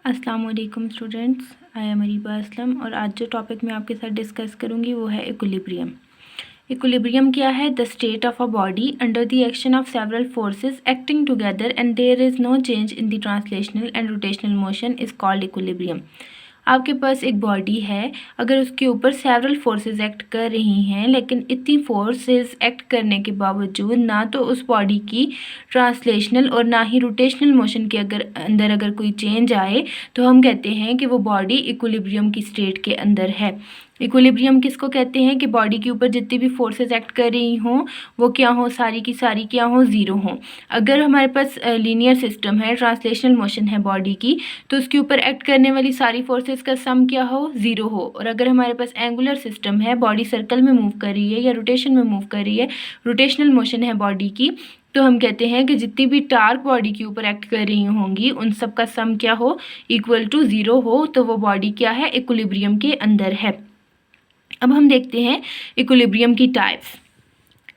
अस्सलाम वालेकुम students, I am Areeba Aslam और आज जो टॉपिक मैं आपके साथ डिस्कस करूँगी वो है इक्विलिब्रियम। इक्विलिब्रियम क्या है? The state of a body under the action of several forces acting together and there is no change in the translational and rotational motion is called equilibrium. आपके पास एक बॉडी है, अगर उसके ऊपर सेवरल फोर्सेस एक्ट कर रही हैं, लेकिन इतनी फोर्सेस एक्ट करने के बावजूद ना तो उस बॉडी की ट्रांसलेशनल और ना ही रोटेशनल मोशन के अंदर अगर कोई चेंज आए तो हम कहते हैं कि वो बॉडी इक्विलिब्रियम की स्टेट के अंदर है। इक्विलिब्रियम किसको कहते हैं? कि बॉडी के ऊपर जितनी भी फोर्सेस एक्ट कर रही हों वो क्या हो, सारी की सारी क्या हो, ज़ीरो हों। अगर हमारे पास लीनियर सिस्टम है, ट्रांसलेशनल मोशन है बॉडी की, तो उसके ऊपर एक्ट करने वाली सारी फोर्सेस का सम क्या हो, ज़ीरो हो। और अगर हमारे पास एंगुलर सिस्टम है, बॉडी सर्कल में मूव कर रही है या रोटेशन में मूव कर रही है, रोटेशनल मोशन है बॉडी की, तो हम कहते हैं कि जितनी भी टार्क बॉडी के ऊपर एक्ट कर रही होंगी उन सब का सम क्या हो, इक्वल टू ज़ीरो हो, तो वो बॉडी क्या है, इक्विलिब्रियम के अंदर है। अब हम देखते हैं इक्विलिब्रियम की टाइप्स।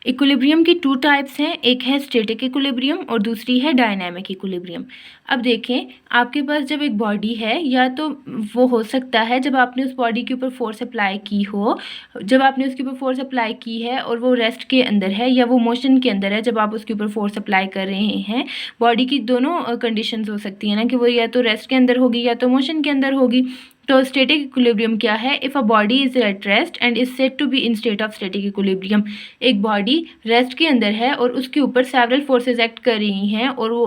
इक्विलिब्रियम की टू टाइप्स हैं, एक है स्टैटिक इक्विलिब्रियम और दूसरी है डायनामिक इक्विलिब्रियम। अब देखें, आपके पास जब एक बॉडी है, या तो वो हो सकता है जब आपने उस बॉडी के ऊपर फोर्स अप्लाई की हो, जब आपने उसके ऊपर फोर्स अप्लाई की है और वो रेस्ट के अंदर है या वो मोशन के अंदर है, जब आप उसके ऊपर फोर्स अप्लाई कर रहे हैं, बॉडी की दोनों कंडीशंस हो सकती है ना, कि वो या तो रेस्ट के अंदर होगी या तो मोशन के अंदर होगी। तो स्टैटिक इक्विलिब्रियम क्या है? If a body is at rest and is said to be in state of static equilibrium. एक बॉडी रेस्ट के अंदर है और उसके ऊपर सेवरल फोर्सेस एक्ट कर रही हैं और वो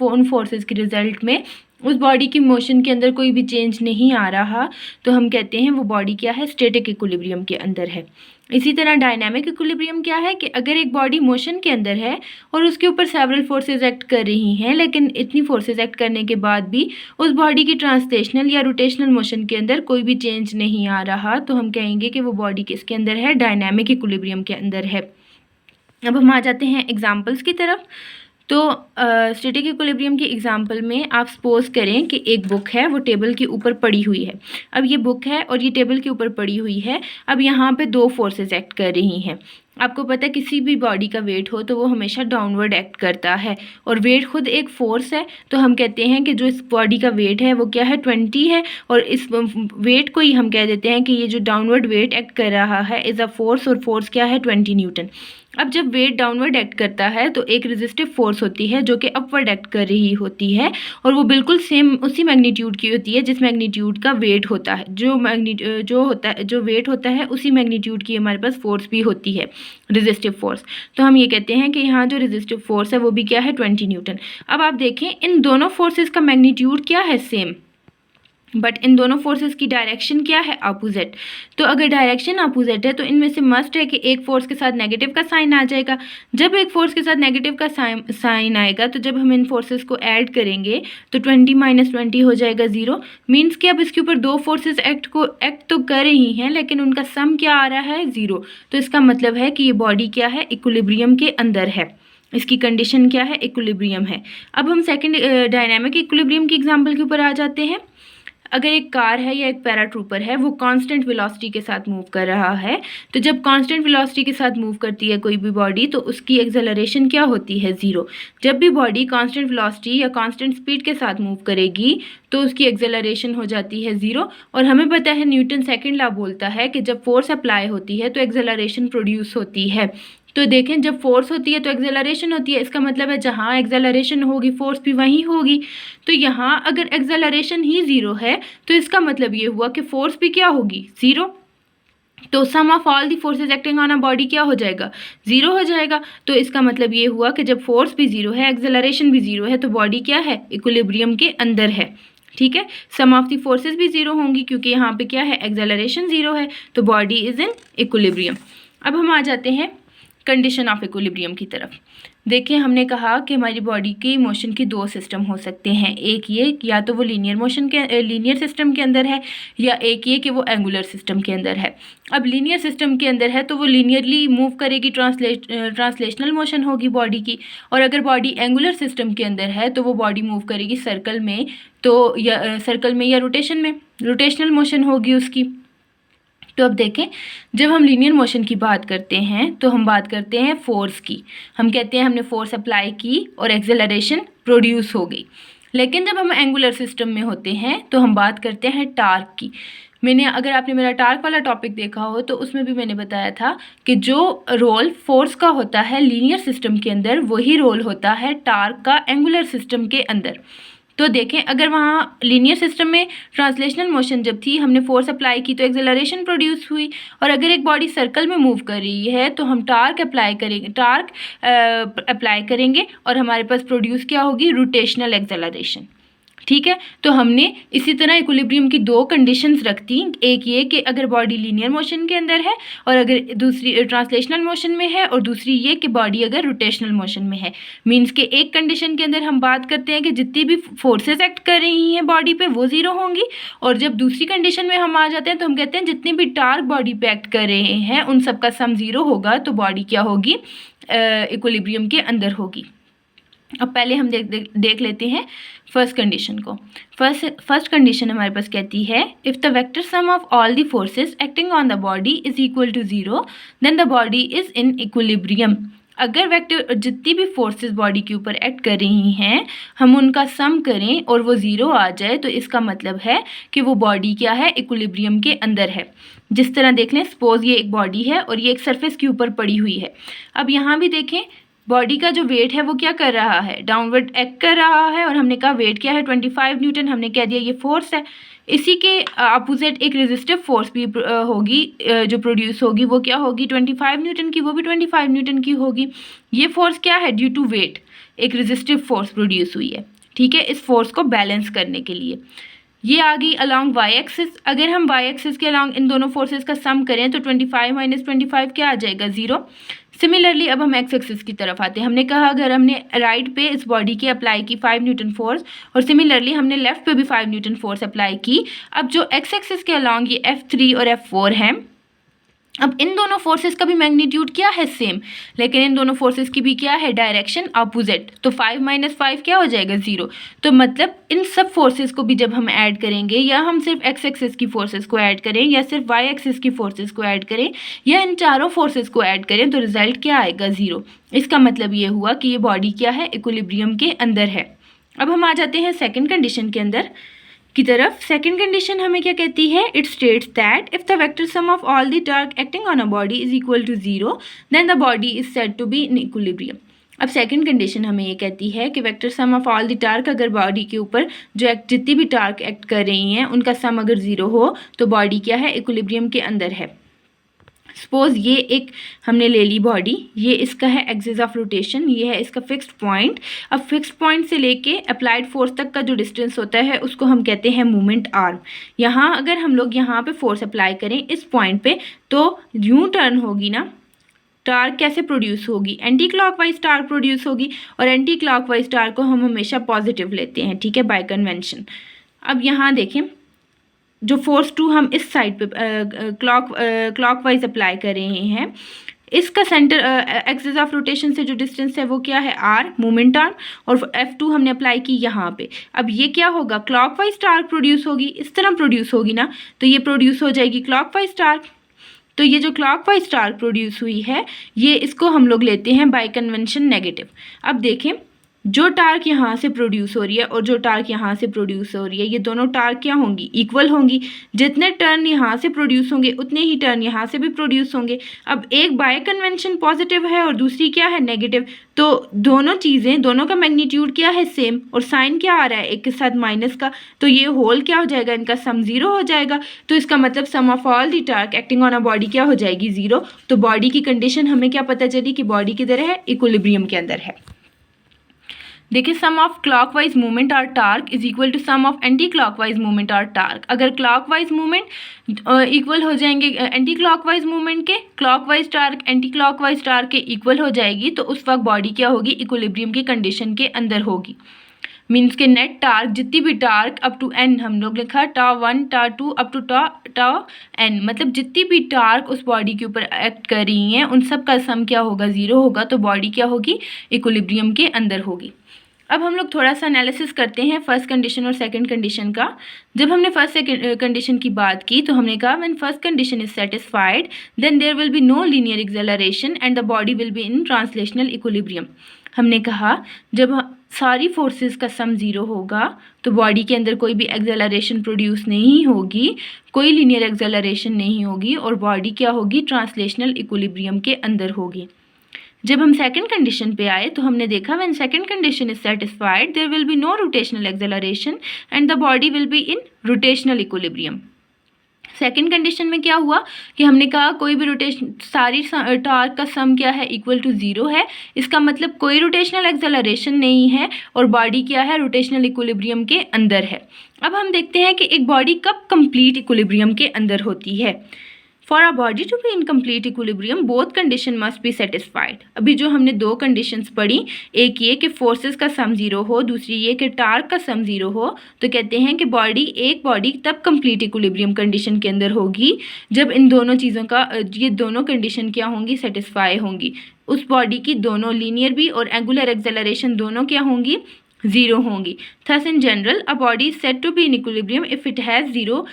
उन फोर्सेस के रिजल्ट में उस बॉडी की मोशन के अंदर कोई भी चेंज नहीं आ रहा, तो हम कहते हैं वो बॉडी क्या है, स्टैटिक इक्विलिब्रियम के अंदर है। इसी तरह डायनामिक इक्विलिब्रियम क्या है? कि अगर एक बॉडी मोशन के अंदर है और उसके ऊपर सेवरल फोर्सेस एक्ट कर रही हैं, लेकिन इतनी फोर्सेस एक्ट करने के बाद भी उस बॉडी की ट्रांसलेशनल या रोटेशनल मोशन के अंदर कोई भी चेंज नहीं आ रहा, तो हम कहेंगे कि वो बॉडी किसके अंदर है, डायनामिक इक्विलिब्रियम के अंदर है। अब हम आ जाते हैं एग्जाम्पल्स की तरफ। तो स्टैटिक इक्विलिब्रियम की एग्जांपल में आप सपोज करें कि एक बुक है, वो टेबल के ऊपर पड़ी हुई है। अब ये बुक है और ये टेबल के ऊपर पड़ी हुई है। अब यहाँ पे दो फोर्सेस एक्ट कर रही हैं। आपको पता है किसी भी बॉडी का वेट हो तो वो हमेशा डाउनवर्ड एक्ट करता है, और वेट खुद एक फोर्स है, तो हम कहते हैं कि जो इस बॉडी का वेट है वो क्या है, 20 है, और इस वेट को ही हम कह देते हैं कि ये जो डाउनवर्ड वेट एक्ट कर रहा है इज़ अ फोर्स, और फोर्स क्या है, 20 न्यूटन। अब जब वेट डाउनवर्ड एक्ट करता है तो एक रेजिस्टिव फोर्स होती है जो कि अपवर्ड एक्ट कर रही होती है, और वो बिल्कुल सेम उसी मैग्नीट्यूड की होती है जिस मैग्नीट्यूड का वेट होता है। जो वेट होता है उसी मैग्नीट्यूड की हमारे पास फोर्स भी होती है, रेजिस्टिव फोर्स। तो हम ये कहते हैं कि यहाँ जो रेजिस्टिव फोर्स है वो भी क्या है, 20 न्यूटन। अब आप देखें इन दोनों फोर्सेस का मैग्नीट्यूड क्या है, सेम, बट इन दोनों फोर्सेस की डायरेक्शन क्या है, अपोजिट। तो अगर डायरेक्शन अपोजिट है तो इनमें से मस्ट है कि एक फोर्स के साथ नेगेटिव का साइन आ जाएगा। जब एक फोर्स के साथ नेगेटिव का साइन आएगा तो जब हम इन फोर्सेस को ऐड करेंगे तो 20 माइनस 20 हो जाएगा 0। मीन्स कि अब इसके ऊपर दो फोर्सेस एक्ट तो कर रही हैं, लेकिन उनका सम क्या आ रहा है, 0। तो इसका मतलब है कि ये बॉडी क्या है, इक्विलिब्रियम के अंदर है, इसकी कंडीशन क्या है, इक्विलिब्रियम है। अब हम सेकंड डायनामिक इक्विलिब्रियम की एग्जांपल के ऊपर आ जाते हैं। अगर एक कार है या एक पैराट्रूपर है, वो कांस्टेंट वेलोसिटी के साथ मूव कर रहा है, तो जब कांस्टेंट वेलोसिटी के साथ मूव करती है कोई भी बॉडी तो उसकी एक्सेलरेशन क्या होती है, 0। जब भी बॉडी कांस्टेंट वेलोसिटी या कांस्टेंट स्पीड के साथ मूव करेगी तो उसकी एक्सेलरेशन हो जाती है 0। और हमें पता है न्यूटन सेकंड लॉ बोलता है कि जब फोर्स अप्लाई होती है तो एक्सेलरेशन प्रोड्यूस होती है। तो देखें, जब फोर्स होती है तो एक्सेलरेशन होती है, इसका मतलब है जहाँ एक्सेलरेशन होगी फोर्स भी वहीं होगी। तो यहाँ अगर एक्सेलरेशन ही 0 है तो इसका मतलब ये हुआ कि फोर्स भी क्या होगी, 0। तो sum of all the forces acting on a body क्या हो जाएगा, 0 हो जाएगा। तो इसका मतलब ये हुआ कि जब फोर्स भी 0 है, एक्सेलरेशन भी 0 है, तो बॉडी क्या है, इक्विलिब्रियम के अंदर है। ठीक है, सम ऑफ दी फोर्सेस भी 0 होंगी क्योंकि यहाँ पे क्या है, एक्सेलरेशन 0 है, तो बॉडी इज इन इक्विलिब्रियम। अब हम आ जाते हैं कंडीशन ऑफ इक्विलिब्रियम की तरफ। देखिए, हमने कहा कि हमारी बॉडी की मोशन की दो सिस्टम हो सकते हैं, एक ये या तो वो लीनियर सिस्टम के अंदर है, या एक ये कि वो एंगुलर सिस्टम के अंदर है। अब लीनियर सिस्टम के अंदर है तो वो लीनियरली मूव करेगी, ट्रांसलेशनल मोशन होगी बॉडी की। और अगर बॉडी एंगुलर सिस्टम के अंदर है तो वो बॉडी मूव करेगी सर्कल में, तो या रोटेशनल मोशन होगी उसकी। तो अब देखें, जब हम लीनियर मोशन की बात करते हैं तो हम बात करते हैं फोर्स की। हम कहते हैं हमने फोर्स अप्लाई की और एक्सेलरेशन प्रोड्यूस हो गई। लेकिन जब हम एंगुलर सिस्टम में होते हैं तो हम बात करते हैं टार्क की। अगर आपने मेरा टार्क वाला टॉपिक देखा हो तो उसमें भी मैंने बताया था कि जो रोल फोर्स का होता है लीनियर सिस्टम के अंदर, वही रोल होता है टार्क का एंगुलर सिस्टम के अंदर। तो देखें, अगर वहाँ लीनियर सिस्टम में ट्रांसलेशनल मोशन जब थी, हमने फोर्स अप्लाई की तो एक्सेलरेशन प्रोड्यूस हुई, और अगर एक बॉडी सर्कल में मूव कर रही है तो हम टार्क अप्लाई करेंगे और हमारे पास प्रोड्यूस क्या होगी, रोटेशनल एक्सेलरेशन। ठीक है, तो हमने इसी तरह इक्विलिब्रियम की दो कंडीशंस रख दी, एक ये कि अगर बॉडी लीनियर मोशन के अंदर है और अगर दूसरी ट्रांसलेशनल मोशन में है, और दूसरी ये कि बॉडी अगर रोटेशनल मोशन में है। मींस के एक कंडीशन के अंदर हम बात करते हैं कि जितनी भी फोर्सेस एक्ट कर रही हैं बॉडी पे वो ज़ीरो होंगी, और जब दूसरी कंडीशन में हम आ जाते हैं तो हम कहते हैं जितनी भी टार्क बॉडी पे एक्ट कर रहे हैं उन सब का सम ज़ीरो होगा, तो बॉडी क्या होगी, इक्विलिब्रियम के अंदर होगी। अब पहले हम देख लेते हैं फर्स्ट कंडीशन को। फर्स्ट कंडीशन हमारे पास कहती है, if the vector sum of all the forces acting on the body is equal to zero then the body is in equilibrium. अगर वेक्टर जितनी भी फोर्सेस बॉडी के ऊपर एक्ट कर रही हैं हम उनका सम करें और वो ज़ीरो आ जाए, तो इसका मतलब है कि वो बॉडी क्या है, इक्विलिब्रियम के अंदर है। जिस तरह देख लें, सपोज ये एक बॉडी है और ये एक सरफेस के ऊपर पड़ी हुई है। अब यहाँ भी देखें, बॉडी का जो वेट है वो क्या कर रहा है, डाउनवर्ड एक्ट कर रहा है, और हमने कहा वेट क्या है, 25 न्यूटन, हमने कह दिया ये फोर्स है। इसी के अपोजिट एक रेजिस्टिव फोर्स भी होगी जो प्रोड्यूस होगी, वो क्या होगी, 25 न्यूटन की, वो भी 25 न्यूटन की होगी। ये फोर्स क्या है, ड्यू टू वेट एक रेजिस्टिव फोर्स प्रोड्यूस हुई है। ठीक है, इस फोर्स को बैलेंस करने के लिए ये आ गई अलॉन्ग वाई एक्सिस। अगर हम वाई एक्सिस के अलॉन्ग इन दोनों फोर्सेस का सम करें तो 25 माइनस 25 क्या आ जाएगा, ज़ीरो। सिमिलरली अब हम एक्स एक्सिस की तरफ आते हैं। हमने कहा अगर हमने राइट पे इस बॉडी की अप्लाई की 5 न्यूटन फोर्स, और सिमिलरली हमने लेफ्ट पे भी 5 न्यूटन फोर्स अप्लाई की। अब जो एक्स एक्सिस के अलॉन्ग ये F3 और F4 है, अब इन दोनों फोर्सेस का भी मैग्नीट्यूड क्या है, सेम, लेकिन इन दोनों फोर्सेस की भी क्या है, डायरेक्शन अपोजिट। तो 5 माइनस 5 क्या हो जाएगा, ज़ीरो। तो मतलब इन सब फोर्सेस को भी जब हम ऐड करेंगे, या हम सिर्फ एक्स एक्सिस की फोर्सेस को ऐड करें, या सिर्फ वाई एक्सिस की फोर्सेस को ऐड करें, या इन चारों फोर्सेस को ऐड करें, तो रिजल्ट क्या आएगा, ज़ीरो। इसका मतलब ये हुआ कि ये बॉडी क्या है, इक्विलिब्रियम के अंदर है। अब हम आ जाते हैं सेकेंड कंडीशन के अंदर की तरफ। सेकेंड कंडीशन हमें क्या कहती है, it states that if the vector sum of all the torque acting on a body is equal to zero then the body is said to be in equilibrium. अब second condition हमें ये कहती है कि vector sum of all the torque, अगर body के ऊपर जो जितनी भी टार्क एक्ट कर रही हैं उनका सम अगर ज़ीरो हो तो बॉडी क्या है, इक्विलिब्रियम के अंदर है। सपोज ये एक हमने ले ली बॉडी, ये इसका है एक्सिस ऑफ रोटेशन, ये है इसका फिक्स्ड पॉइंट। अब फिक्स्ड पॉइंट से लेके अप्लाइड फोर्स तक का जो डिस्टेंस होता है उसको हम कहते हैं मूवमेंट आर्म। यहाँ अगर हम लोग यहाँ पे फोर्स अप्लाई करें इस पॉइंट पे, तो यूँ टर्न होगी ना, टार्क कैसे प्रोड्यूस होगी, एंटी क्लॉकवाइज टार्क प्रोड्यूस होगी, और एंटी क्लॉकवाइज टार्क को हम हमेशा पॉजिटिव लेते हैं, ठीक है, बाय कन्वेंशन। अब यहाँ देखें, जो फोर्स 2 हम इस साइड पे क्लॉकवाइज अप्लाई कर रहे हैं, इसका सेंटर एक्सिस ऑफ रोटेशन से जो डिस्टेंस है वो क्या है, आर, मोमेंट आर्म, और F2 हमने अप्लाई की यहाँ पे। अब ये क्या होगा, क्लॉकवाइज टार्क प्रोड्यूस होगी, इस तरह प्रोड्यूस होगी ना, तो ये प्रोड्यूस हो जाएगी क्लॉकवाइज टार्क। तो ये जो क्लॉकवाइज टार्क प्रोड्यूस हुई है, ये इसको हम लोग लेते हैं बाय कन्वेंशन नेगेटिव। अब देखें, जो टार्क यहाँ से प्रोड्यूस हो रही है और जो टार्क यहाँ से प्रोड्यूस हो रही है, ये दोनों टार्क क्या होंगी, इक्वल होंगी। जितने टर्न यहाँ से प्रोड्यूस होंगे उतने ही टर्न यहाँ से भी प्रोड्यूस होंगे। अब एक बाय कन्वेंशन पॉजिटिव है और दूसरी क्या है, नेगेटिव, तो दोनों चीज़ें, दोनों का मैग्नीट्यूड क्या है, सेम, और साइन क्या आ रहा है, एक के साथ माइनस का, तो ये होल क्या हो जाएगा, इनका सम ज़ीरो हो जाएगा। तो इसका मतलब sum of all the torque acting on a body क्या हो जाएगी, ज़ीरो। तो बॉडी की कंडीशन हमें क्या पता चली कि बॉडी किधर है, इक्विलिब्रियम के अंदर है। देखिए, सम ऑफ क्लॉकवाइज मूवमेंट और torque is equal to sum of anti clockwise movement और टार्क। अगर क्लॉकवाइज मूवमेंट इक्वल हो जाएंगे एंटी क्लॉकवाइज मूवमेंट के, clockwise torque anti clockwise torque के इक्वल हो जाएगी, तो उस वक्त बॉडी क्या होगी, इक्विलिब्रियम की कंडीशन के अंदर होगी। मीन्स के नेट टार्क, जितनी भी टार्क अप टू एन, हम लोग लिखा τ1 τ2 अप टू τn, मतलब जितनी भी टार्क उस बॉडी के ऊपर एक्ट कर रही हैं उन सब का सम क्या होगा, ज़ीरो होगा। तो बॉडी क्या होगी, इक्विलिब्रियम के अंदर होगी। अब हम लोग थोड़ा सा एनालिसिस करते हैं फर्स्ट कंडीशन और सेकंड कंडीशन का। जब हमने फर्स्ट कंडीशन की बात की तो हमने कहा when first condition is satisfied then there will be no linear acceleration and the body will be in translational equilibrium. हमने कहा जब सारी फोर्सेस का सम ज़ीरो होगा तो बॉडी के अंदर कोई भी एक्सेलरेशन प्रोड्यूस नहीं होगी, कोई लीनियर एक्सेलरेशन नहीं होगी और बॉडी क्या होगी, ट्रांसलेशनल इक्विलिब्रियम के अंदर होगी। जब हम सेकंड कंडीशन पे आए तो हमने देखा when second condition is satisfied there will be no rotational acceleration and the body will be in rotational equilibrium. Second condition में क्या हुआ कि हमने कहा कोई भी रोटेशन, सारी टॉर्क का सम क्या है, इक्वल टू ज़ीरो है। इसका मतलब कोई रोटेशनल एक्सेलरेशन नहीं है और बॉडी क्या है, रोटेशनल इक्विलिब्रियम के अंदर है। अब हम देखते हैं कि एक बॉडी कब कंप्लीट इक्विलिब्रियम के अंदर होती है। For a body to be in complete equilibrium both condition must be satisfied. अभी जो हमने दो कंडीशंस पढ़ी, एक ये कि फोर्सेस का सम ज़ीरो हो, दूसरी ये कि टार्क का सम ज़ीरो हो, तो कहते हैं कि एक बॉडी तब कंप्लीट इक्विलिब्रियम कंडीशन के अंदर होगी जब इन दोनों चीज़ों का ये दोनों कंडीशन क्या होंगी, सेटिस्फाई होंगी। उस बॉडी की दोनों लीनियर भी और एंगुलर एक्सेलरेशन दोनों क्या होंगी, ज़ीरो होंगी। Thus in general a body is said to be in equilibrium if it has zero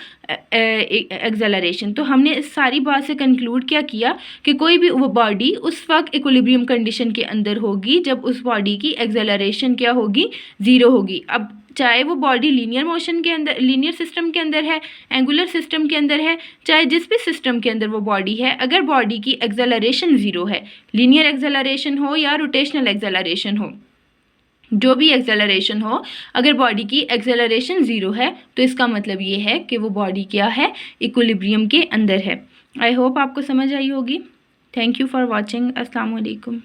acceleration. तो हमने इस सारी बात से कंक्लूड क्या किया कि कोई भी वो बॉडी उस वक्त इक्विलिब्रियम कंडीशन के अंदर होगी जब उस बॉडी की एक्सेलरेशन क्या होगी, ज़ीरो होगी। अब चाहे वो बॉडी लीनियर मोशन के अंदर, लीनियर सिस्टम के अंदर है, एंगुलर सिस्टम के अंदर है, चाहे जिस भी सिस्टम के अंदर वो बॉडी है, अगर बॉडी की एक्सेलरेशन ज़ीरो है, लीनियर एक्सेलरेशन हो या रोटेशनल एक्सेलरेशन हो, जो भी एक्सेलरेशन हो, अगर बॉडी की एक्सेलरेशन ज़ीरो है तो इसका मतलब ये है कि वो बॉडी क्या है, इक्विलिब्रियम के अंदर है। आई होप आपको समझ आई होगी। Thank you for watching. अस्सलाम वालेकुम।